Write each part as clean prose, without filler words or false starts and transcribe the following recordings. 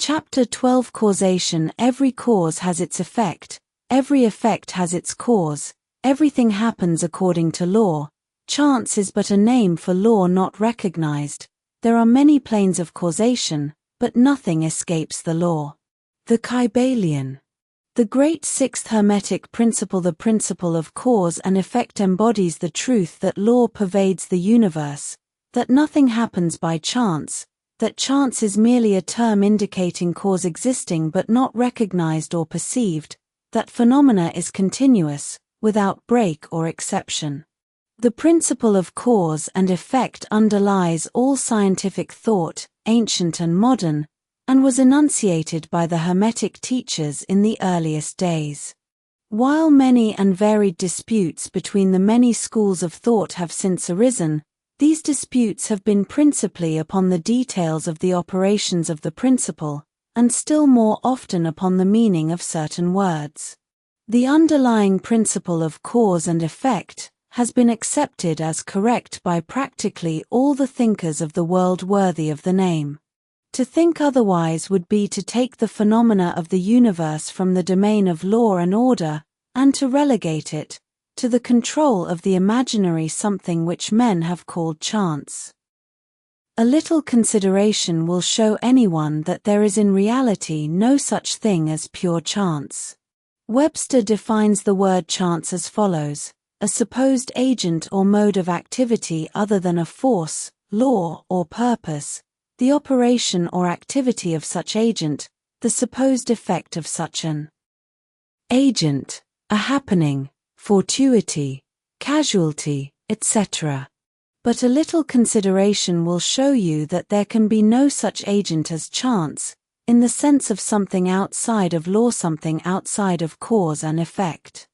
Chapter 12 Causation. Every cause has its effect, every effect has its cause, everything happens according to law. Chance is but a name for law not recognized. There are many planes of causation, but nothing escapes the law. The Kybalion. The great sixth Hermetic principle, the principle of cause and effect, embodies the truth that law pervades the universe, that nothing happens by chance, that chance is merely a term indicating cause existing but not recognized or perceived, that phenomena is continuous, without break or exception. The principle of cause and effect underlies all scientific thought, ancient and modern, and was enunciated by the Hermetic teachers in the earliest days. While many and varied disputes between the many schools of thought have since arisen, these disputes have been principally upon the details of the operations of the principle, and still more often upon the meaning of certain words. The underlying principle of cause and effect has been accepted as correct by practically all the thinkers of the world worthy of the name. To think otherwise would be to take the phenomena of the universe from the domain of law and order, and to relegate it to the control of the imaginary something which men have called chance. A little consideration will show anyone that there is in reality no such thing as pure chance. Webster defines the word chance as follows: a supposed agent or mode of activity other than a force, law, or purpose, the operation or activity of such agent, the supposed effect of such an agent, a happening, fortuity, casualty, etc. But a little consideration will show you that there can be no such agent as chance, in the sense of something outside of law, something outside of cause and effect.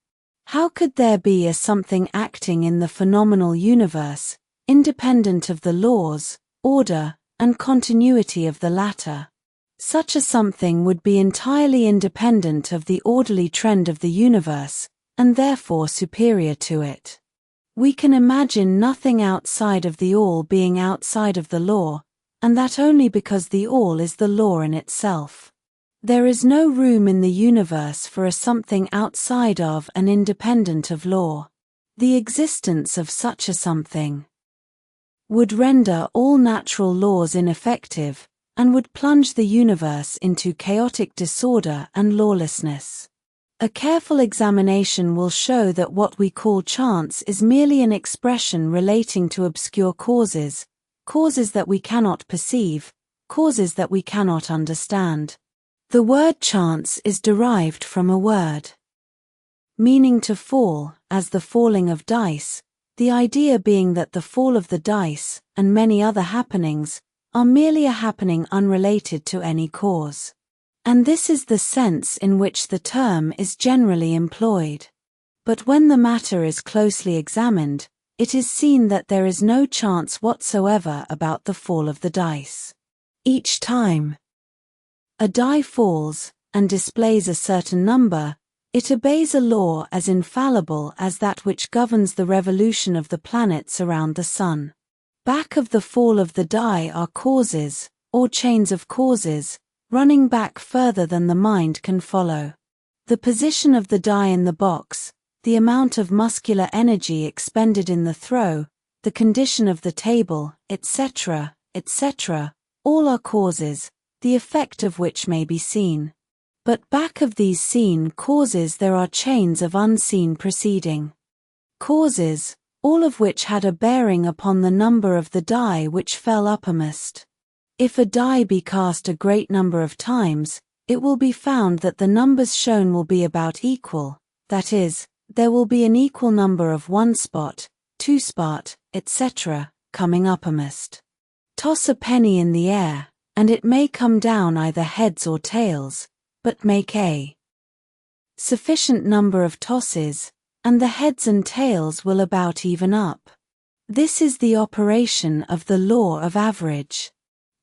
How could there be a something acting in the phenomenal universe, independent of the laws, order, and continuity of the latter? Such a something would be entirely independent of the orderly trend of the universe, and therefore superior to it. We can imagine nothing outside of the all being outside of the law, and that only because the all is the law in itself. There is no room in the universe for a something outside of and independent of law. The existence of such a something would render all natural laws ineffective, and would plunge the universe into chaotic disorder and lawlessness. A careful examination will show that what we call chance is merely an expression relating to obscure causes, causes that we cannot perceive, causes that we cannot understand. The word chance is derived from a word meaning to fall, as the falling of dice, the idea being that the fall of the dice, and many other happenings, are merely a happening unrelated to any cause. And this is the sense in which the term is generally employed. But when the matter is closely examined, it is seen that there is no chance whatsoever about the fall of the dice. Each time a die falls, and displays a certain number, it obeys a law as infallible as that which governs the revolution of the planets around the sun. Back of the fall of the die are causes, or chains of causes, running back further than the mind can follow. The position of the die in the box, the amount of muscular energy expended in the throw, the condition of the table, etc., etc., all are causes, the effect of which may be seen. But back of these seen causes there are chains of unseen proceeding causes, all of which had a bearing upon the number of the die which fell uppermost. If a die be cast a great number of times, it will be found that the numbers shown will be about equal, that is, there will be an equal number of 1 spot, 2 spot, etc., coming uppermost. Toss a penny in the air, and it may come down either heads or tails, but make a sufficient number of tosses, and the heads and tails will about even up. This is the operation of the law of average.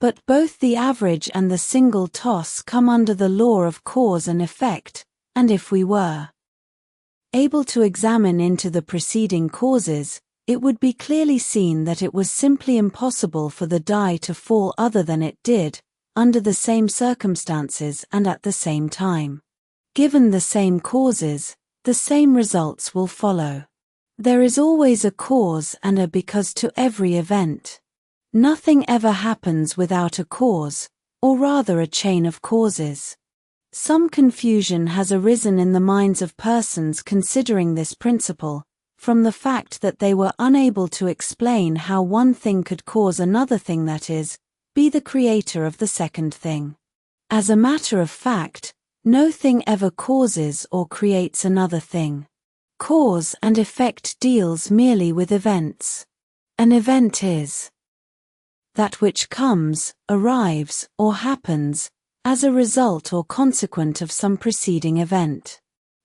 But both the average and the single toss come under the law of cause and effect, and if we were able to examine into the preceding causes, it would be clearly seen that it was simply impossible for the die to fall other than it did, under the same circumstances and at the same time. Given the same causes, the same results will follow. There is always a cause and a because to every event. Nothing ever happens without a cause, or rather a chain of causes. Some confusion has arisen in the minds of persons considering this principle, from the fact that they were unable to explain how one thing could cause another thing, that is, be the creator of the second thing. As a matter of fact, no thing ever causes or creates another thing. Cause and effect deals merely with events. An event is that which comes, arrives, or happens, as a result or consequent of some preceding event.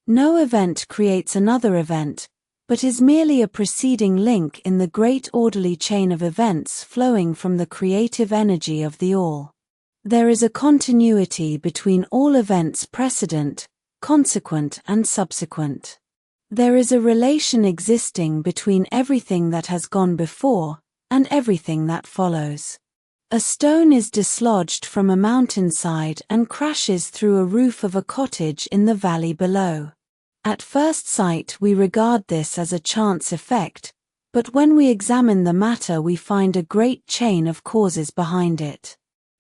No event creates another event, but is merely a preceding link in the great orderly chain of events flowing from the creative energy of the All. There is a continuity between all events precedent, consequent and subsequent. There is a relation existing between everything that has gone before and everything that follows. A stone is dislodged from a mountainside and crashes through a roof of a cottage in the valley below. At first sight we regard this as a chance effect, but when we examine the matter we find a great chain of causes behind it.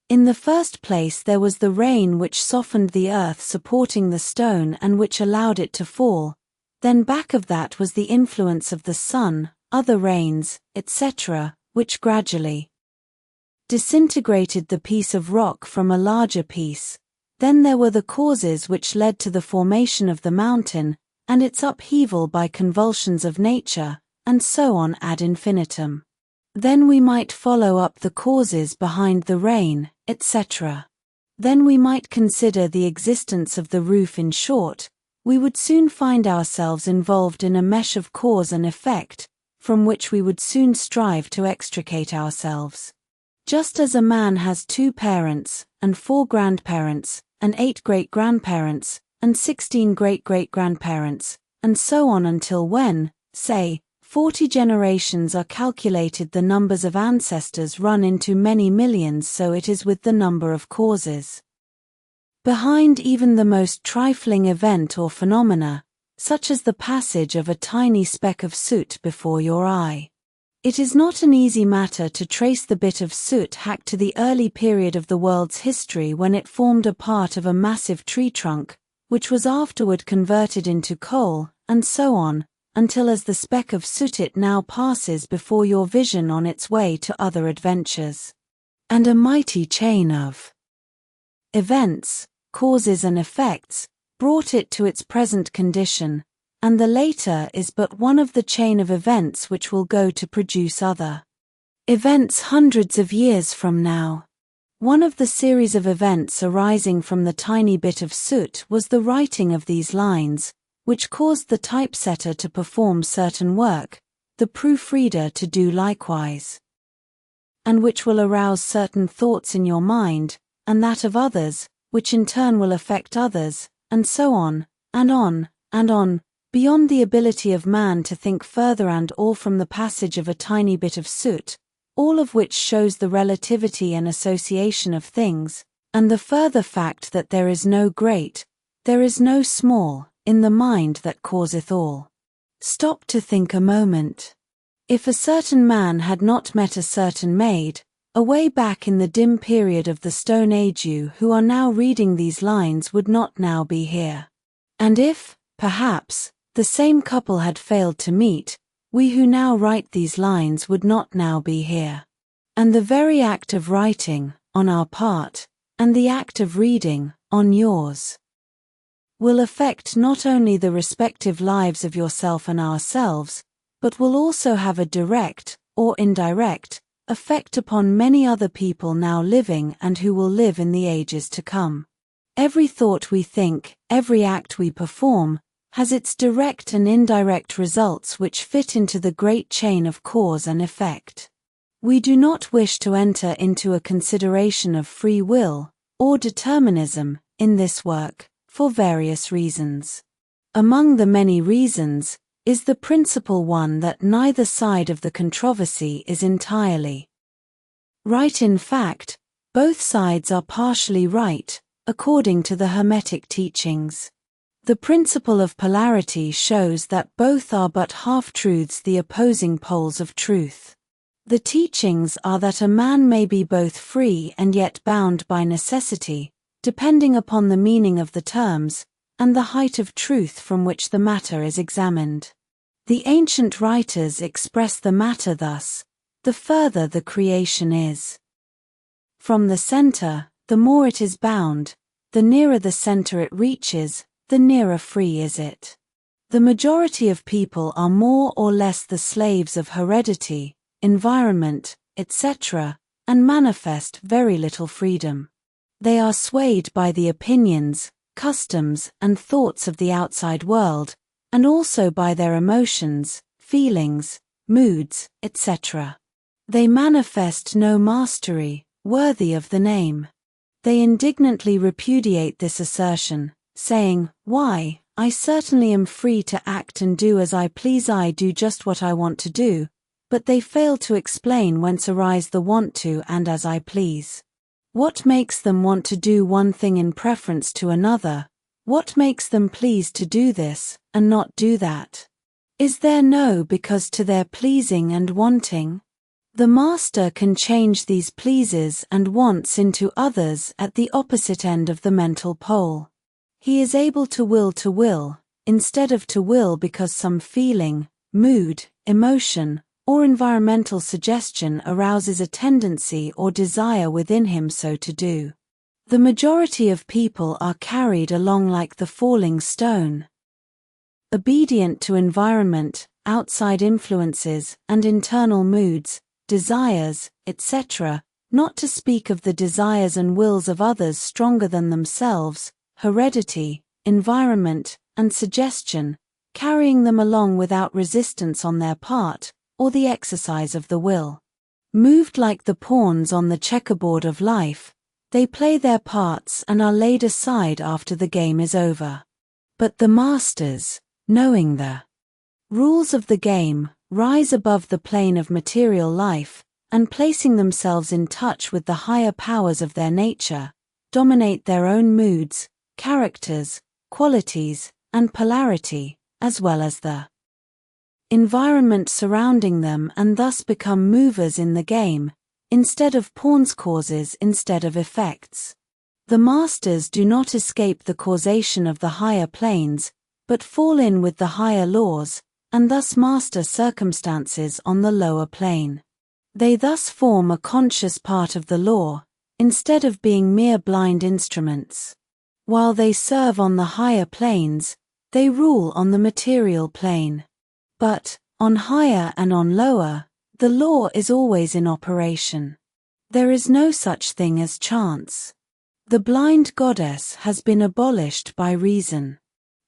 In the first place there was the rain which softened the earth supporting the stone and which allowed it to fall, then back of that was the influence of the sun, other rains, etc., which gradually disintegrated the piece of rock from a larger piece. Then there were the causes which led to the formation of the mountain, and its upheaval by convulsions of nature, and so on ad infinitum. Then we might follow up the causes behind the rain, etc. Then we might consider the existence of the roof. In short, we would soon find ourselves involved in a mesh of cause and effect, from which we would soon strive to extricate ourselves. Just as a man has 2 parents, and 4 grandparents, and 8 great-grandparents, and 16 great-great-grandparents, and so on until when, say, 40 generations are calculated, the numbers of ancestors run into many millions, so it is with the number of causes. Behind even the most trifling event or phenomena, such as the passage of a tiny speck of soot before your eye. It is not an easy matter to trace the bit of soot hacked to the early period of the world's history when it formed a part of a massive tree trunk, which was afterward converted into coal, and so on, until as the speck of soot it now passes before your vision on its way to other adventures. And a mighty chain of events, causes and effects, brought it to its present condition, and the later is but one of the chain of events which will go to produce other events hundreds of years from now. One of the series of events arising from the tiny bit of soot was the writing of these lines, which caused the typesetter to perform certain work, the proofreader to do likewise, and which will arouse certain thoughts in your mind, and that of others, which in turn will affect others, and so on, and on, and on, beyond the ability of man to think further, and all from the passage of a tiny bit of soot, all of which shows the relativity and association of things, and the further fact that there is no great, there is no small, in the mind that causeth all. Stop to think a moment. If a certain man had not met a certain maid, away back in the dim period of the Stone Age, you who are now reading these lines would not now be here. And if, perhaps, the same couple had failed to meet, we who now write these lines would not now be here. And the very act of writing, on our part, and the act of reading, on yours, will affect not only the respective lives of yourself and ourselves, but will also have a direct, or indirect, effect upon many other people now living and who will live in the ages to come. Every thought we think, every act we perform, has its direct and indirect results which fit into the great chain of cause and effect. We do not wish to enter into a consideration of free will, or determinism, in this work, for various reasons. Among the many reasons, is the principal one that neither side of the controversy is entirely right. In fact, Both sides are partially right, according to the Hermetic teachings. The principle of polarity shows that both are but half-truths, the opposing poles of truth. The teachings are that a man may be both free and yet bound by necessity, depending upon the meaning of the terms, and the height of truth from which the matter is examined. The ancient writers express the matter thus: the further the creation is from the center, the more it is bound; the nearer the center it reaches, the nearer free is it. The majority of people are more or less the slaves of heredity, environment, etc., and manifest very little freedom. They are swayed by the opinions, customs, and thoughts of the outside world, and also by their emotions, feelings, moods, etc. They manifest no mastery worthy of the name. They indignantly repudiate this assertion, saying, "Why, I certainly am free to act and do as I please, I do just what I want to do," but they fail to explain whence arise the want to and as I please. What makes them want to do one thing in preference to another? What makes them please to do this, and not do that? Is there no because to their pleasing and wanting? The master can change these pleases and wants into others at the opposite end of the mental pole. He is able to will, instead of to will because some feeling, mood, emotion, or environmental suggestion arouses a tendency or desire within him so to do. The majority of people are carried along like the falling stone, obedient to environment, outside influences, and internal moods, desires, etc., not to speak of the desires and wills of others stronger than themselves, heredity, environment, and suggestion, carrying them along without resistance on their part, or the exercise of the will. Moved like the pawns on the checkerboard of life, they play their parts and are laid aside after the game is over. But the masters, knowing the rules of the game, rise above the plane of material life, and placing themselves in touch with the higher powers of their nature, dominate their own moods, characters, qualities, and polarity, as well as the environment surrounding them, and thus become movers in the game, instead of pawns, causes instead of effects. The masters do not escape the causation of the higher planes, but fall in with the higher laws, and thus master circumstances on the lower plane. They thus form a conscious part of the law, instead of being mere blind instruments. While they serve on the higher planes, they rule on the material plane. But, on higher and on lower, the law is always in operation. There is no such thing as chance. The blind goddess has been abolished by reason.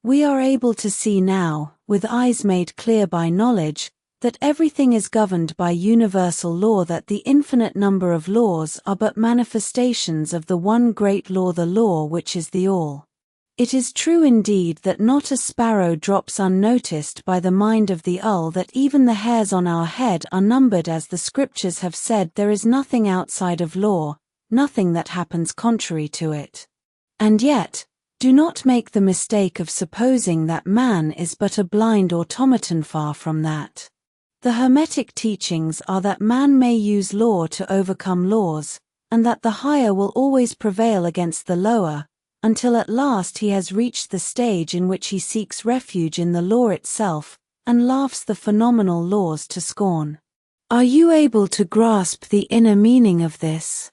We are able to see now, with eyes made clear by knowledge, that everything is governed by universal law, that the infinite number of laws are but manifestations of the one great law, the law which is the all. It is true indeed that not a sparrow drops unnoticed by the mind of the owl, that even the hairs on our head are numbered, as the scriptures have said. There is nothing outside of law, nothing that happens contrary to it. And yet, do not make the mistake of supposing that man is but a blind automaton, far from that. The Hermetic teachings are that man may use law to overcome laws, and that the higher will always prevail against the lower, until at last he has reached the stage in which he seeks refuge in the law itself, and laughs the phenomenal laws to scorn. Are you able to grasp the inner meaning of this?